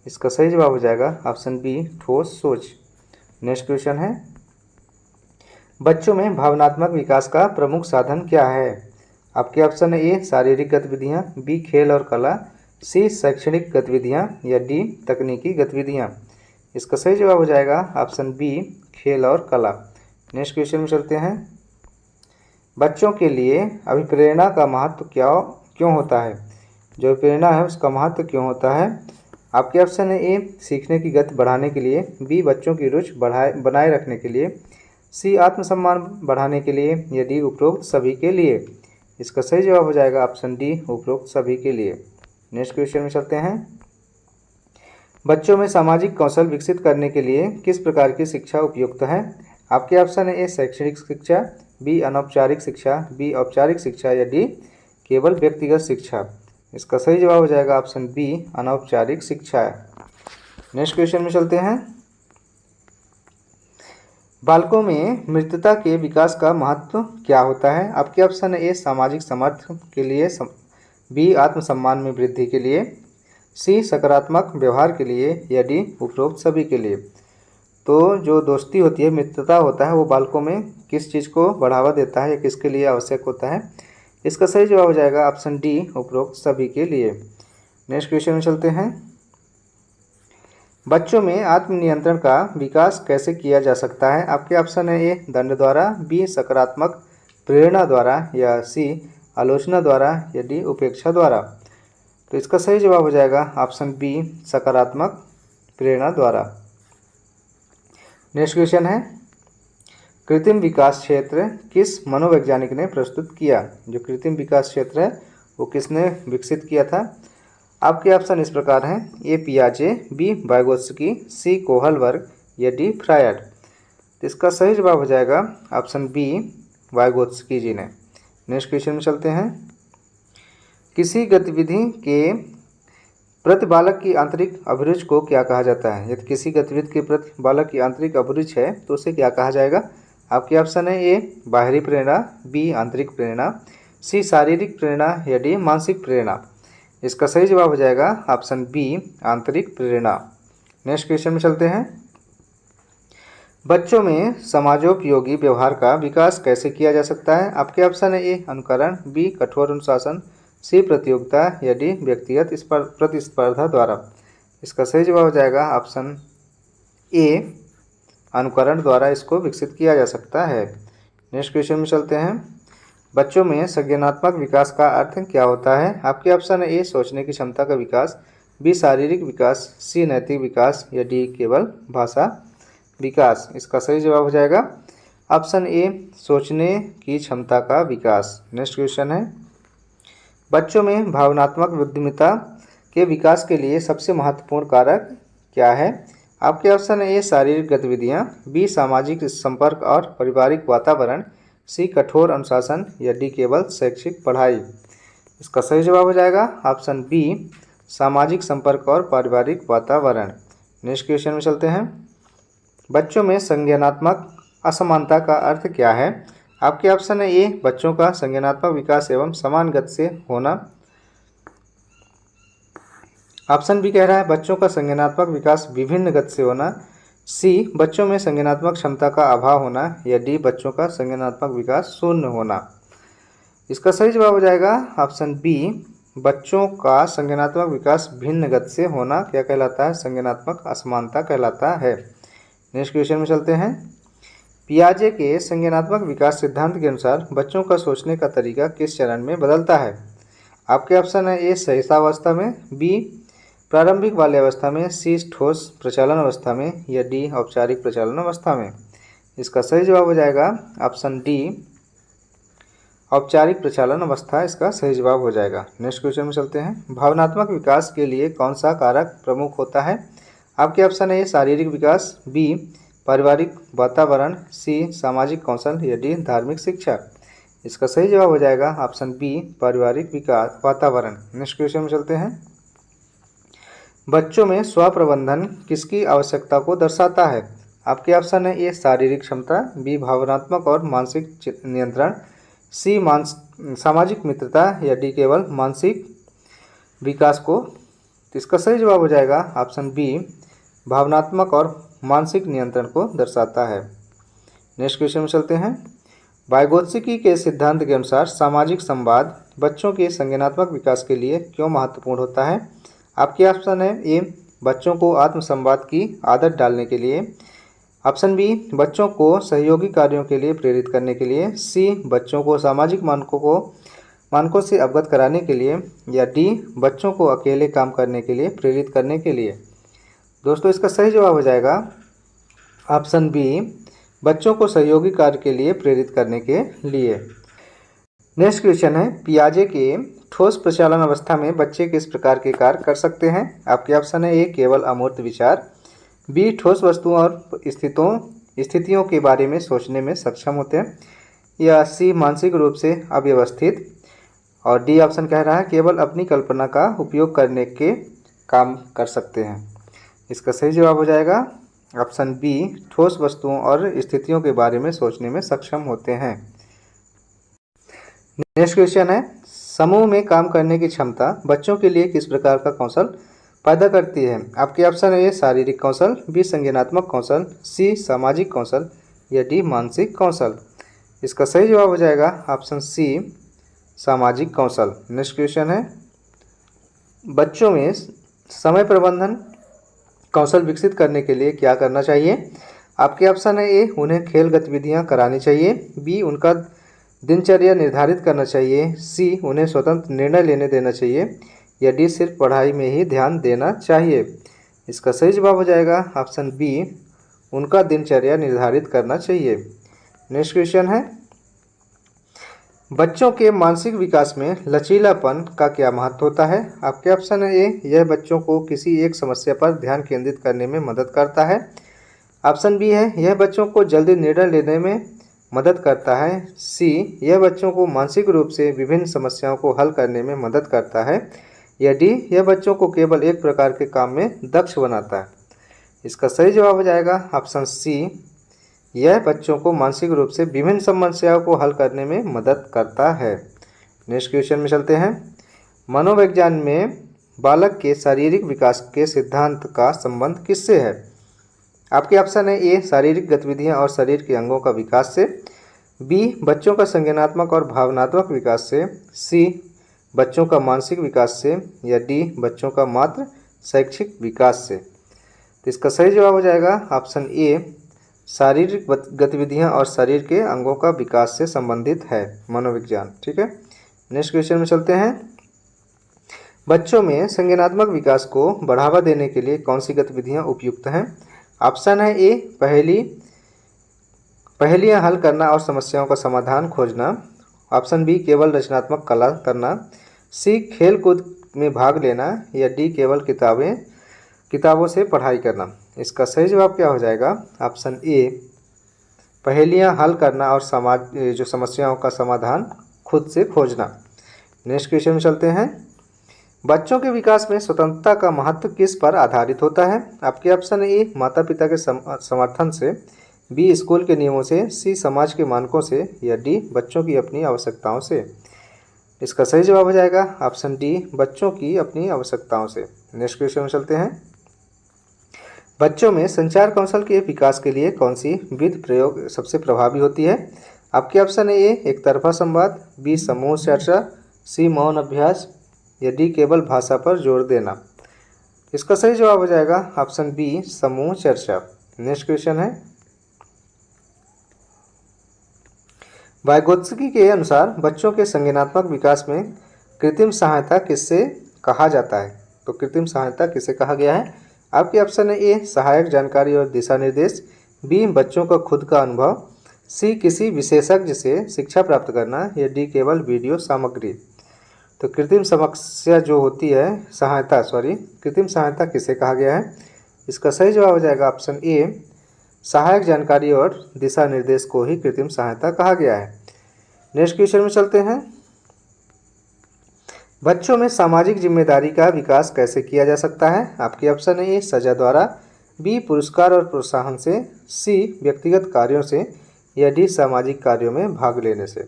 इसका सही जवाब हो जाएगा ऑप्शन बी ठोस सोच। नेक्स्ट क्वेश्चन है, बच्चों में भावनात्मक विकास का प्रमुख साधन क्या है? आपके ऑप्शन है ए शारीरिक गतिविधियाँ, बी खेल और कला, सी शैक्षणिक गतिविधियाँ या डी तकनीकी गतिविधियाँ। इसका सही जवाब हो जाएगा ऑप्शन बी खेल और कला। नेक्स्ट क्वेश्चन में चलते हैं, बच्चों के लिए अभिप्रेरणा का महत्व क्यों होता है? जो प्रेरणा है उसका महत्व क्यों होता है? आपके ऑप्शन है ए सीखने की गति बढ़ाने के लिए, बी बच्चों की रुचि बनाए रखने के लिए, सी आत्मसम्मान बढ़ाने के लिए या डी उपरोक्त सभी के लिए। इसका सही जवाब हो जाएगा ऑप्शन डी उपरोक्त सभी के लिए। नेक्स्ट क्वेश्चन में चलते हैं, बच्चों में सामाजिक कौशल विकसित करने के लिए किस प्रकार की शिक्षा उपयुक्त है? आपके ऑप्शन है ए शैक्षणिक शिक्षा, बी अनौपचारिक शिक्षा, बी औपचारिक शिक्षा या डी केवल व्यक्तिगत शिक्षा। इसका सही जवाब हो जाएगा ऑप्शन बी अनौपचारिक शिक्षा। नेक्स्ट क्वेश्चन में चलते हैं, बालकों में मृतता के विकास का महत्व क्या होता है? आपके ऑप्शन है ए सामाजिक समर्थन के लिए, बी आत्मसम्मान में वृद्धि के लिए, सी सकारात्मक व्यवहार के लिए या डी उपरोक्त सभी के लिए। तो जो दोस्ती होती है, मित्रता होता है, वो बालकों में किस चीज़ को बढ़ावा देता है या किसके लिए आवश्यक होता है? इसका सही जवाब हो जाएगा ऑप्शन डी उपरोक्त सभी के लिए। नेक्स्ट क्वेश्चन में चलते हैं। बच्चों में आत्मनियंत्रण का विकास कैसे किया जा सकता है? आपके ऑप्शन है ए दंड द्वारा, बी सकारात्मक प्रेरणा द्वारा, या सी आलोचना द्वारा, या डी उपेक्षा द्वारा। तो इसका सही जवाब हो जाएगा ऑप्शन बी सकारात्मक प्रेरणा द्वारा। नेक्स्ट क्वेश्चन है, कृत्रिम विकास क्षेत्र किस मनोवैज्ञानिक ने प्रस्तुत किया? जो कृत्रिम विकास क्षेत्र है वो किसने विकसित किया था? आपके ऑप्शन इस प्रकार हैं, ए पियाजे, बी वाइगोत्स्की, सी कोहलबर्ग, या डी फ्रायड। तो इसका सही जवाब हो जाएगा ऑप्शन बी वाइगोत्स्की जी ने। नेक्स्ट क्वेश्चन में चलते हैं। किसी गतिविधि के प्रति बालक की आंतरिक अभिरुचि को क्या कहा जाता है? यदि किसी गतिविधि के प्रति बालक की आंतरिक अभिरुचि है तो उसे क्या कहा जाएगा? आपके ऑप्शन है ए बाहरी प्रेरणा, बी आंतरिक प्रेरणा, सी शारीरिक प्रेरणा, या डी मानसिक प्रेरणा। इसका सही जवाब हो जाएगा ऑप्शन बी आंतरिक प्रेरणा। नेक्स्ट क्वेश्चन में चलते हैं। बच्चों में समाजोपयोगी व्यवहार का विकास कैसे किया जा सकता है? आपके ऑप्शन है ए अनुकरण, बी कठोर अनुशासन, सी प्रतियोगिता, या डी व्यक्तिगत प्रतिस्पर्धा द्वारा। इसका सही जवाब हो जाएगा ऑप्शन ए अनुकरण द्वारा इसको विकसित किया जा सकता है। नेक्स्ट क्वेश्चन में चलते हैं। बच्चों में संज्ञानात्मक विकास का अर्थ क्या होता है? आपके ऑप्शन है ए सोचने की क्षमता का विकास, बी शारीरिक विकास, सी नैतिक विकास, या डी केवल भाषा विकास। इसका सही जवाब हो जाएगा ऑप्शन ए सोचने की क्षमता का विकास। नेक्स्ट क्वेश्चन है। बच्चों में भावनात्मक बुद्धिमत्ता के विकास के लिए सबसे महत्वपूर्ण कारक क्या है? आपके ऑप्शन है ए शारीरिक गतिविधियाँ, बी सामाजिक संपर्क और पारिवारिक वातावरण, सी कठोर अनुशासन, या डी केवल शैक्षिक पढ़ाई। इसका सही जवाब हो जाएगा ऑप्शन बी सामाजिक संपर्क और पारिवारिक वातावरण। नेक्स्ट क्वेश्चन में चलते हैं। बच्चों में संज्ञानात्मक असमानता का अर्थ क्या है? आपके ऑप्शन है ए बच्चों का संज्ञानात्मक विकास एवं समान गति से होना, ऑप्शन बी कह रहा है बच्चों का संज्ञानात्मक विकास विभिन्न गति से होना, सी बच्चों में संज्ञानात्मक क्षमता का अभाव होना, या डी बच्चों का संज्ञानात्मक विकास शून्य होना। इसका सही जवाब हो जाएगा ऑप्शन बी बच्चों का संज्ञानात्मक विकास भिन्न गति से होना क्या कहलाता है? संज्ञानात्मक असमानता कहलाता है। नेक्स्ट क्वेश्चन में चलते हैं। पियाजे के संज्ञानात्मक विकास सिद्धांत के अनुसार बच्चों का सोचने का तरीका किस चरण में बदलता है? आपके ऑप्शन है ए शैशवावस्था में, बी प्रारंभिक बाल्यावस्था में, सी ठोस प्रचालन अवस्था में, या डी औपचारिक प्रचालन अवस्था में। इसका सही जवाब हो जाएगा ऑप्शन डी औपचारिक प्रचालन अवस्था इसका सही जवाब हो जाएगा। नेक्स्ट क्वेश्चन में चलते हैं। भावनात्मक विकास के लिए कौन सा कारक प्रमुख होता है? आपके ऑप्शन है ए शारीरिक विकास, बी पारिवारिक वातावरण, सी सामाजिक कौशल, या डी धार्मिक शिक्षा। इसका सही जवाब हो जाएगा ऑप्शन बी पारिवारिक विकास वातावरण। नेक्स्ट क्वेश्चन में चलते हैं। बच्चों में स्वप्रबंधन किसकी आवश्यकता को दर्शाता है? आपके ऑप्शन है ए शारीरिक क्षमता, बी भावनात्मक और मानसिक नियंत्रण, सी सामाजिक मित्रता, या डी केवल मानसिक विकास को। इसका सही जवाब हो जाएगा ऑप्शन बी भावनात्मक और मानसिक नियंत्रण को दर्शाता है। नेक्स्ट क्वेश्चन में चलते हैं। वाइगोत्स्की के सिद्धांत के अनुसार सामाजिक संवाद बच्चों के संज्ञानात्मक विकास के लिए क्यों महत्वपूर्ण होता है? आपके ऑप्शन है ए बच्चों को आत्मसंवाद की आदत डालने के लिए, ऑप्शन बी बच्चों को सहयोगी कार्यों के लिए प्रेरित करने के लिए, सी बच्चों को सामाजिक मानकों से अवगत कराने के लिए, या डी बच्चों को अकेले काम करने के लिए प्रेरित करने के लिए। दोस्तों इसका सही जवाब हो जाएगा ऑप्शन बी बच्चों को सहयोगी कार्य के लिए प्रेरित करने के लिए। नेक्स्ट क्वेश्चन है। पियाजे के ठोस प्रचालन अवस्था में बच्चे किस प्रकार के कार्य कर सकते हैं? आपके ऑप्शन है ए केवल अमूर्त विचार, बी ठोस वस्तुओं और स्थितियों के बारे में सोचने में सक्षम होते हैं, या सी मानसिक रूप से अव्यवस्थित, और डी ऑप्शन कह रहा है केवल अपनी कल्पना का उपयोग करने के काम कर सकते हैं। इसका सही जवाब हो जाएगा ऑप्शन बी ठोस वस्तुओं और स्थितियों के बारे में सोचने में सक्षम होते हैं। नेक्स्ट क्वेश्चन है। समूह में काम करने की क्षमता बच्चों के लिए किस प्रकार का कौशल पैदा करती है? आपके ऑप्शन है ए शारीरिक कौशल, बी संज्ञानात्मक कौशल, सी सामाजिक कौशल, या डी मानसिक कौशल। इसका सही जवाब हो जाएगा ऑप्शन सी सामाजिक कौशल। नेक्स्ट क्वेश्चन है। बच्चों में समय प्रबंधन कौशल विकसित करने के लिए क्या करना चाहिए? आपके ऑप्शन है ए, उन्हें खेल गतिविधियां करानी चाहिए, बी, उनका दिनचर्या निर्धारित करना चाहिए, सी, उन्हें स्वतंत्र निर्णय लेने देना चाहिए, या डी, सिर्फ पढ़ाई में ही ध्यान देना चाहिए। इसका सही जवाब हो जाएगा ऑप्शन बी, उनका दिनचर्या निर्धारित करना चाहिए। नेक्स्ट क्वेश्चन है, बच्चों के मानसिक विकास में लचीलापन का क्या महत्व होता है? आपके ऑप्शन है ए, यह बच्चों को किसी एक समस्या पर ध्यान केंद्रित करने में मदद करता है। ऑप्शन बी है, यह बच्चों को जल्दी निर्णय लेने में मदद करता है। सी, यह बच्चों को मानसिक रूप से विभिन्न समस्याओं को हल करने में मदद करता है। या डी, यह बच्चों को केवल एक प्रकार के काम में दक्ष बनाता है। इसका सही जवाब हो जाएगा ऑप्शन सी, यह बच्चों को मानसिक रूप से विभिन्न समस्याओं को हल करने में मदद करता है। नेक्स्ट क्वेश्चन में चलते हैं, मनोविज्ञान में बालक के शारीरिक विकास के सिद्धांत का संबंध किससे है? आपके ऑप्शन है ए, शारीरिक गतिविधियां और शरीर के अंगों का विकास से, बी, बच्चों का संज्ञानात्मक और भावनात्मक विकास से, सी, बच्चों का मानसिक विकास से, या डी, बच्चों का मात्र शैक्षिक विकास से। तो इसका सही जवाब हो जाएगा ऑप्शन ए, शारीरिक गतिविधियां और शरीर के अंगों का विकास से संबंधित है मनोविज्ञान। ठीक है, नेक्स्ट क्वेश्चन में चलते हैं, बच्चों में संज्ञानात्मक विकास को बढ़ावा देने के लिए कौन सी गतिविधियां उपयुक्त हैं? ऑप्शन है ए, पहेलियां हल करना और समस्याओं का समाधान खोजना। ऑप्शन बी, केवल रचनात्मक कला करना। सी, खेल कूद में भाग लेना। या डी, केवल किताबों से पढ़ाई करना। इसका सही जवाब क्या हो जाएगा? ऑप्शन ए, पहेलियां हल करना और समस्याओं का समाधान खुद से खोजना। नेक्स्ट क्वेश्चन में चलते हैं, बच्चों के विकास में स्वतंत्रता का महत्व किस पर आधारित होता है? आपके ऑप्शन है ए, माता पिता के समर्थन से, बी, स्कूल के नियमों से, सी, समाज के मानकों से, या डी, बच्चों की अपनी आवश्यकताओं से। इसका सही जवाब हो जाएगा ऑप्शन डी, बच्चों की अपनी आवश्यकताओं से। नेक्स्ट क्वेश्चन में चलते हैं, बच्चों में संचार कौशल के विकास के लिए कौन सी विधि प्रयोग सबसे प्रभावी होती है? आपके ऑप्शन है ए, एक तरफा संवाद, बी, समूह चर्चा, सी, मौन अभ्यास, या डी, केवल भाषा पर जोर देना। इसका सही जवाब हो जाएगा ऑप्शन बी, समूह चर्चा। नेक्स्ट क्वेश्चन है, वाइगोत्स्की के अनुसार बच्चों के संज्ञानात्मक विकास में कृत्रिम सहायता किससे कहा जाता है? तो कृत्रिम सहायता किसे कहा गया है? आपके ऑप्शन है ए, सहायक जानकारी और दिशा निर्देश, बी, बच्चों का खुद का अनुभव, सी, किसी विशेषज्ञ से शिक्षा प्राप्त करना, या डी, केवल वीडियो सामग्री। तो कृत्रिम सहायता किसे कहा गया है? इसका सही जवाब हो जाएगा ऑप्शन ए, सहायक जानकारी और दिशा निर्देश को ही कृत्रिम सहायता कहा गया है। नेक्स्ट क्वेश्चन में चलते हैं, बच्चों में सामाजिक जिम्मेदारी का विकास कैसे किया जा सकता है? आपके ऑप्शन है ए, सजा द्वारा, बी, पुरस्कार और प्रोत्साहन से, सी, व्यक्तिगत कार्यों से, या डी, सामाजिक कार्यों में भाग लेने से।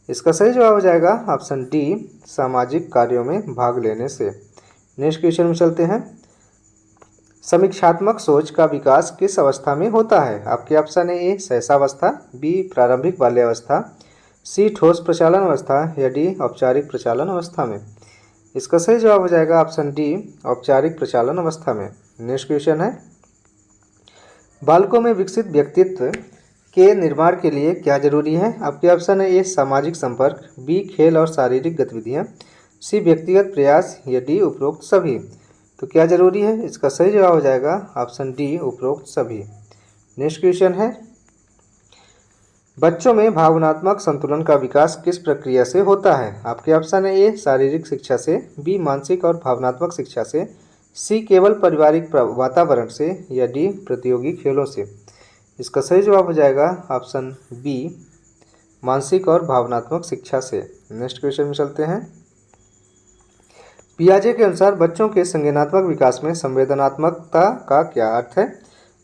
इसका सही जवाब हो जाएगा ऑप्शन डी, सामाजिक कार्यों में भाग लेने से। नेक्स्ट क्वेश्चन में चलते हैं, समीक्षात्मक सोच का विकास किस अवस्था में होता है? आपके ऑप्शन है ए, शैशवावस्था, बी, प्रारंभिक बाल्यावस्था, सी, ठोस प्रचालन अवस्था, या डी, औपचारिक प्रचालन अवस्था में। इसका सही जवाब हो जाएगा ऑप्शन डी, औपचारिक प्रचालन अवस्था में। नेक्स्ट क्वेश्चन है, बालकों में विकसित व्यक्तित्व के निर्माण के लिए क्या जरूरी है? आपके ऑप्शन है ए, सामाजिक संपर्क, बी, खेल और शारीरिक गतिविधियां, सी, व्यक्तिगत प्रयास, या डी, उपरोक्त सभी। तो क्या जरूरी है? इसका सही जवाब हो जाएगा ऑप्शन डी, उपरोक्त सभी। नेक्स्ट क्वेश्चन है, बच्चों में भावनात्मक संतुलन का विकास किस प्रक्रिया से होता है? आपके ऑप्शन है ए, शारीरिक शिक्षा से, बी, मानसिक और भावनात्मक शिक्षा से, सी, केवल पारिवारिक वातावरण से, या डी, प्रतियोगी खेलों से। इसका सही जवाब हो जाएगा ऑप्शन बी, मानसिक और भावनात्मक शिक्षा से। नेक्स्ट क्वेश्चन में चलते हैं, पियाजे के अनुसार बच्चों के संज्ञानात्मक विकास में संवेदनात्मकता का क्या अर्थ है?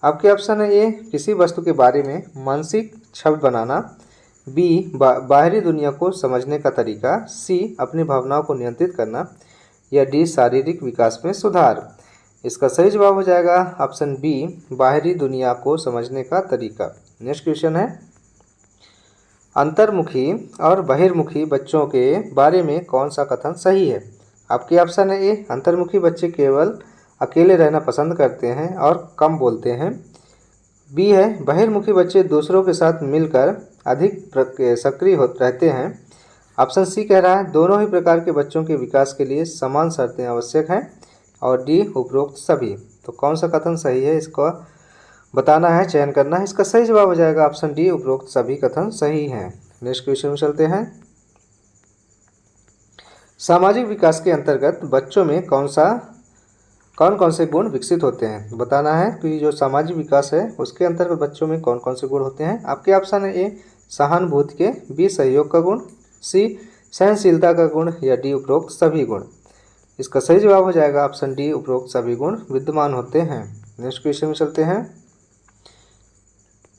आपके ऑप्शन है ए, किसी वस्तु के बारे में मानसिक शब्द बनाना, बी, बाहरी दुनिया को समझने का तरीका, सी, अपनी भावनाओं को नियंत्रित करना, या डी, शारीरिक विकास में सुधार। इसका सही जवाब हो जाएगा ऑप्शन बी, बाहरी दुनिया को समझने का तरीका। नेक्स्ट क्वेश्चन है, अंतर्मुखी और बहिर्मुखी बच्चों के बारे में कौन सा कथन सही है? आपके ऑप्शन है ए अंतर्मुखी बच्चे केवल अकेले रहना पसंद करते हैं और कम बोलते हैं। बी है बहिर्मुखी बच्चे दूसरों के साथ मिलकर अधिक सक्रिय रहते हैं। ऑप्शन सी कह रहा है दोनों ही प्रकार के बच्चों के विकास के लिए समान शर्तें आवश्यक हैं। और डी उपरोक्त सभी। तो कौन सा कथन सही है, इसको बताना है, चयन करना है। इसका सही जवाब हो जाएगा ऑप्शन डी उपरोक्त सभी कथन सही हैं। नेक्स्ट क्वेश्चन में चलते हैं। सामाजिक विकास के अंतर्गत बच्चों में कौन कौन से गुण विकसित होते हैं। बताना है कि जो सामाजिक विकास है उसके अंतर्गत बच्चों में कौन कौन से गुण होते हैं। आपके ऑप्शन है ए सहानुभूति के, बी सहयोग का गुण, सी सहनशीलता का गुण या डी उपरोक्त सभी गुण। इसका सही जवाब हो जाएगा ऑप्शन डी उपरोक्त सभी गुण विद्यमान होते हैं। नेक्स्ट क्वेश्चन में चलते हैं।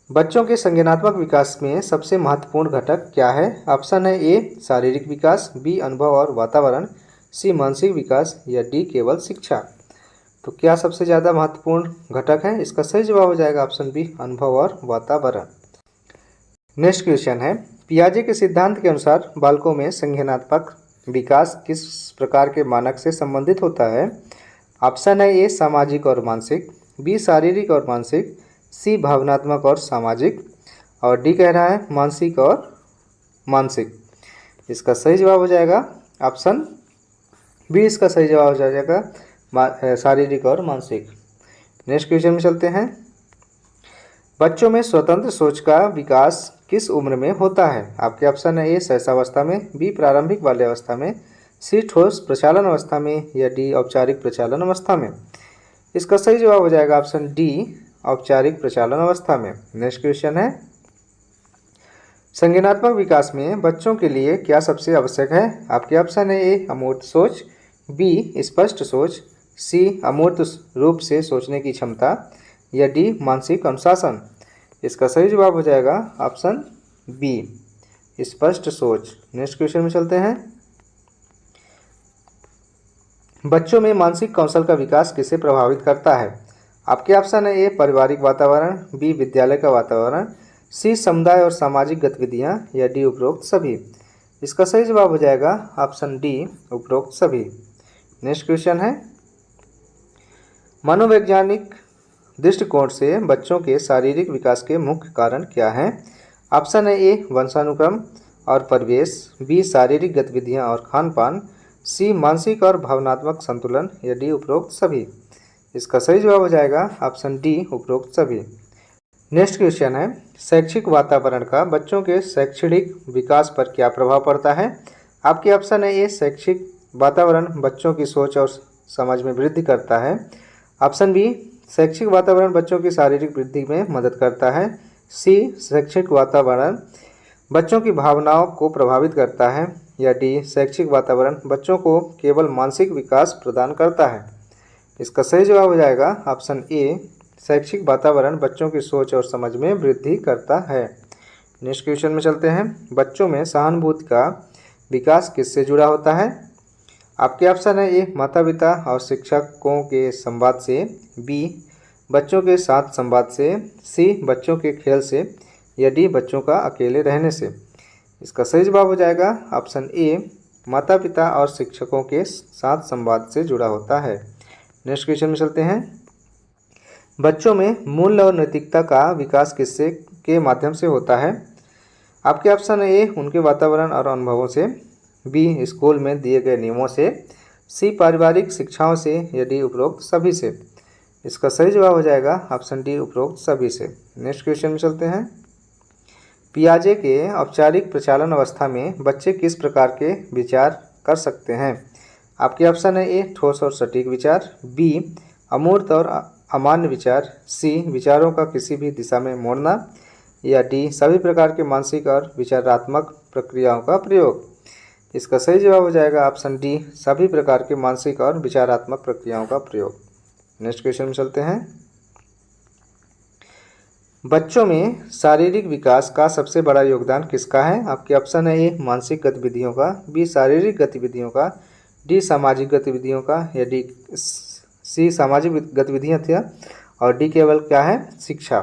बच्चों के संज्ञानात्मक विकास में सबसे महत्वपूर्ण घटक क्या है। ऑप्शन है ए शारीरिक विकास, बी अनुभव और वातावरण, सी मानसिक विकास या डी केवल शिक्षा। तो क्या सबसे ज़्यादा महत्वपूर्ण घटक है, इसका सही जवाब हो जाएगा ऑप्शन बी अनुभव और वातावरण। नेक्स्ट क्वेश्चन है पियाजे के सिद्धांत के अनुसार बालकों में संज्ञानात्मक विकास किस प्रकार के मानक से संबंधित होता है। ऑप्शन है ए सामाजिक और मानसिक, बी शारीरिक और मानसिक, सी भावनात्मक और सामाजिक और डी कह रहा है मानसिक और मानसिक। इसका सही जवाब हो जाएगा ऑप्शन बी, इसका सही जवाब हो जाएगा शारीरिक और मानसिक। नेक्स्ट क्वेश्चन में चलते हैं। बच्चों में स्वतंत्र सोच का विकास किस उम्र में होता है। आपके ऑप्शन है ए शैशवावस्था में, बी प्रारंभिक बाल्यावस्था में, सी ठोस प्रचालन अवस्था में या डी औपचारिक प्रचालन अवस्था में। इसका सही जवाब हो जाएगा ऑप्शन डी औपचारिक प्रचालन अवस्था में। नेक्स्ट क्वेश्चन है संज्ञानात्मक विकास में बच्चों के लिए क्या सबसे आवश्यक है। आपके ऑप्शन है ए अमूर्त सोच, बी स्पष्ट सोच, सी अमूर्त रूप से सोचने की क्षमता या डी मानसिक अनुशासन। इसका सही जवाब हो जाएगा ऑप्शन बी स्पष्ट सोच। नेक्स्ट क्वेश्चन में चलते हैं। बच्चों में मानसिक कौशल का विकास किसे प्रभावित करता है। आपके ऑप्शन है ए पारिवारिक वातावरण, बी विद्यालय का वातावरण, सी समुदाय और सामाजिक गतिविधियां या डी उपरोक्त सभी। इसका सही जवाब हो जाएगा ऑप्शन डी उपरोक्त सभी। नेक्स्ट क्वेश्चन है मनोवैज्ञानिक दृष्टिकोण से बच्चों के शारीरिक विकास के मुख्य कारण क्या हैं। ऑप्शन है ए वंशानुक्रम और परिवेश, बी शारीरिक गतिविधियां और खान पान, सी मानसिक और भावनात्मक संतुलन या डी उपरोक्त सभी। इसका सही जवाब हो जाएगा ऑप्शन डी उपरोक्त सभी। नेक्स्ट क्वेश्चन है शैक्षिक वातावरण का बच्चों के शैक्षणिक विकास पर क्या प्रभाव पड़ता है। आपके ऑप्शन है ए शैक्षिक वातावरण बच्चों की सोच और समझ में वृद्धि करता है, ऑप्शन बी शैक्षिक वातावरण बच्चों की शारीरिक वृद्धि में मदद करता है, सी शैक्षिक वातावरण बच्चों की भावनाओं को प्रभावित करता है या डी शैक्षिक वातावरण बच्चों को केवल मानसिक विकास प्रदान करता है। इसका सही जवाब हो जाएगा ऑप्शन ए शैक्षिक वातावरण बच्चों की सोच और समझ में वृद्धि करता है। नेक्स्ट क्वेश्चन में चलते हैं। बच्चों में सहानुभूति का विकास किससे जुड़ा होता है। आपके ऑप्शन है ए माता पिता और शिक्षकों के संवाद से, बी बच्चों के साथ संवाद से, सी बच्चों के खेल से या डी बच्चों का अकेले रहने से। इसका सही जवाब हो जाएगा ऑप्शन ए माता पिता और शिक्षकों के साथ संवाद से जुड़ा होता है। नेक्स्ट क्वेश्चन में चलते हैं। बच्चों में मूल्य और नैतिकता का विकास किससे के माध्यम से होता है। आपके ऑप्शन है ए उनके वातावरण और अनुभवों से, बी स्कूल में दिए गए नियमों से, सी पारिवारिक शिक्षाओं से या डी उपरोक्त सभी से। इसका सही जवाब हो जाएगा ऑप्शन डी उपरोक्त सभी से। नेक्स्ट क्वेश्चन में चलते हैं। पियाजे के औपचारिक प्रचालन अवस्था में बच्चे किस प्रकार के विचार कर सकते हैं। आपके ऑप्शन है ए ठोस और सटीक विचार, बी अमूर्त और अमान्य विचार, सी विचारों का किसी भी दिशा में मोड़ना या डी सभी प्रकार के मानसिक और विचारात्मक प्रक्रियाओं का प्रयोग। इसका सही जवाब हो जाएगा ऑप्शन डी सभी प्रकार के मानसिक और विचारात्मक प्रक्रियाओं का प्रयोग। नेक्स्ट क्वेश्चन में चलते हैं। बच्चों में शारीरिक विकास का सबसे बड़ा योगदान किसका है। आपके ऑप्शन है ए मानसिक गतिविधियों का, बी शारीरिक गतिविधियों का, डी सामाजिक गतिविधियों का या डी सी सामाजिक गतिविधियां थी और डी केवल क्या है शिक्षा।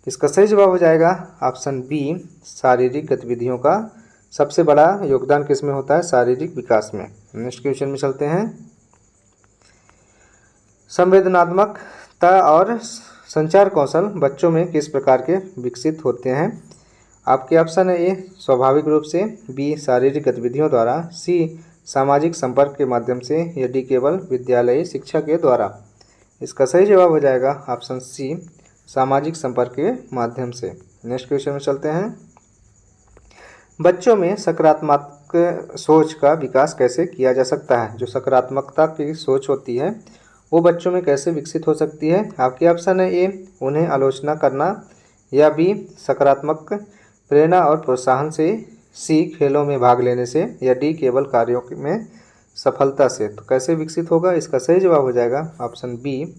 इसका सही जवाब हो जाएगा ऑप्शन बी शारीरिक गतिविधियों का सबसे बड़ा योगदान किस में होता है शारीरिक विकास में। नेक्स्ट क्वेश्चन में चलते हैं। संवेदनात्मकता और संचार कौशल बच्चों में किस प्रकार के विकसित होते हैं? आपके ऑप्शन है ए स्वाभाविक रूप से, बी शारीरिक गतिविधियों द्वारा, सी सामाजिक संपर्क के माध्यम से या डी केवल विद्यालयी शिक्षा के द्वारा। इसका सही जवाब हो जाएगा ऑप्शन सी सामाजिक संपर्क के माध्यम से। नेक्स्ट क्वेश्चन में चलते हैं। बच्चों में सकारात्मक सोच का विकास कैसे किया जा सकता है? जो सकारात्मकता की सोच होती है वो बच्चों में कैसे विकसित हो सकती है? आपके ऑप्शन है ए उन्हें आलोचना करना, या बी सकारात्मक प्रेरणा और प्रोत्साहन से, सी खेलों में भाग लेने से, या डी केवल कार्यों में सफलता से। तो कैसे विकसित होगा? इसका सही जवाब हो जाएगा ऑप्शन बी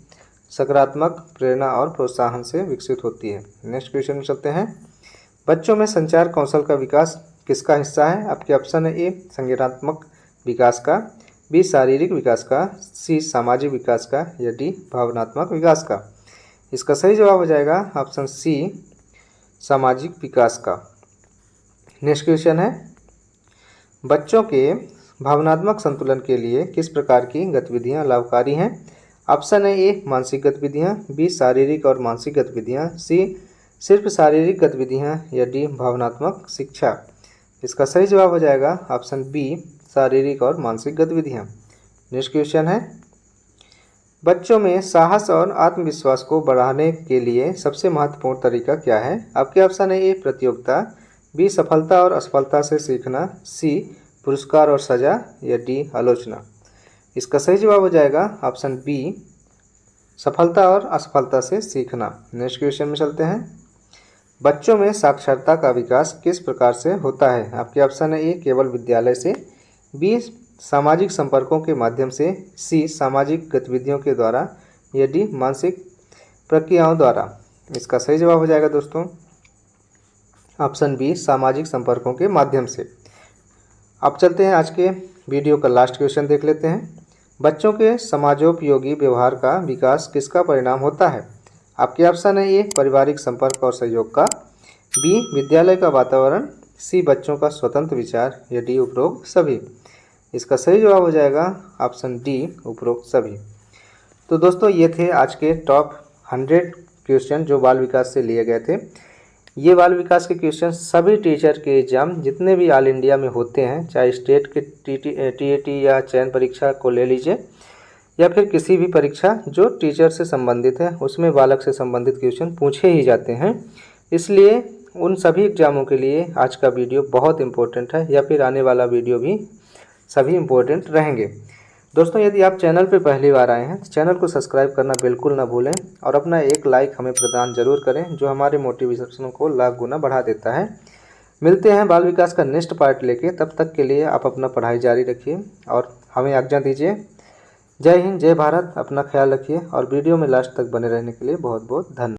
सकारात्मक प्रेरणा और प्रोत्साहन से विकसित होती है। नेक्स्ट क्वेश्चन में चलते हैं। बच्चों में संचार कौशल का विकास किसका हिस्सा है? आपके ऑप्शन है ए संज्ञानात्मक विकास का, बी शारीरिक विकास का, सी सामाजिक विकास का, या डी भावनात्मक विकास का। इसका सही जवाब हो जाएगा ऑप्शन सी सामाजिक विकास का। नेक्स्ट क्वेश्चन है। बच्चों के भावनात्मक संतुलन के लिए किस प्रकार की गतिविधियां लाभकारी हैं? ऑप्शन है ए मानसिक गतिविधियां, बी शारीरिक और मानसिक गतिविधियां, सी सिर्फ शारीरिक गतिविधियां, या डी भावनात्मक शिक्षा। इसका सही जवाब हो जाएगा ऑप्शन बी शारीरिक और मानसिक गतिविधियां। नेक्स्ट क्वेश्चन है। बच्चों में साहस और आत्मविश्वास को बढ़ाने के लिए सबसे महत्वपूर्ण तरीका क्या है? आपके ऑप्शन है ए प्रतियोगिता, बी सफलता और असफलता से सीखना, सी पुरस्कार और सजा, या डी आलोचना। इसका सही जवाब हो जाएगा ऑप्शन बी सफलता और असफलता से सीखना। नेक्स्ट क्वेश्चन में चलते हैं। बच्चों में साक्षरता का विकास किस प्रकार से होता है? आपके ऑप्शन है ए केवल विद्यालय से, बी सामाजिक संपर्कों के माध्यम से, सी सामाजिक गतिविधियों के द्वारा, या डी मानसिक प्रक्रियाओं द्वारा। इसका सही जवाब हो जाएगा दोस्तों ऑप्शन बी सामाजिक संपर्कों के माध्यम से। अब चलते हैं आज के वीडियो का लास्ट क्वेश्चन देख लेते हैं। बच्चों के समाजोपयोगी व्यवहार का विकास किसका परिणाम होता है? आपके ऑप्शन है ए पारिवारिक संपर्क और सहयोग का, बी विद्यालय का वातावरण, सी बच्चों का स्वतंत्र विचार, या डी उपरोक्त सभी। इसका सही जवाब हो जाएगा ऑप्शन डी उपरोक्त सभी। तो दोस्तों ये थे आज के टॉप 100 क्वेश्चन जो बाल विकास से लिए गए थे। ये बाल विकास के क्वेश्चन सभी टीचर के एग्जाम जितने भी ऑल इंडिया में होते हैं, चाहे स्टेट के टीएटी या चयन परीक्षा को ले लीजिए, या फिर किसी भी परीक्षा जो टीचर से संबंधित है उसमें बालक से संबंधित क्वेश्चन पूछे ही जाते हैं। इसलिए उन सभी एग्जामों के लिए आज का वीडियो बहुत इम्पोर्टेंट है, या फिर आने वाला वीडियो भी सभी इम्पोर्टेंट रहेंगे। दोस्तों यदि आप चैनल पर पहली बार आए हैं तो चैनल को सब्सक्राइब करना बिल्कुल ना भूलें, और अपना एक लाइक हमें प्रदान जरूर करें जो हमारे मोटिवेशन को लाख गुना बढ़ा देता है। मिलते हैं बाल विकास का नेक्स्ट पार्ट लेके, तब तक के लिए आप अपना पढ़ाई जारी रखिए और हमें आज्ञा दीजिए। जय हिंद, जय भारत, अपना ख्याल रखिए और वीडियो में लास्ट तक बने रहने के लिए बहुत बहुत धन्यवाद।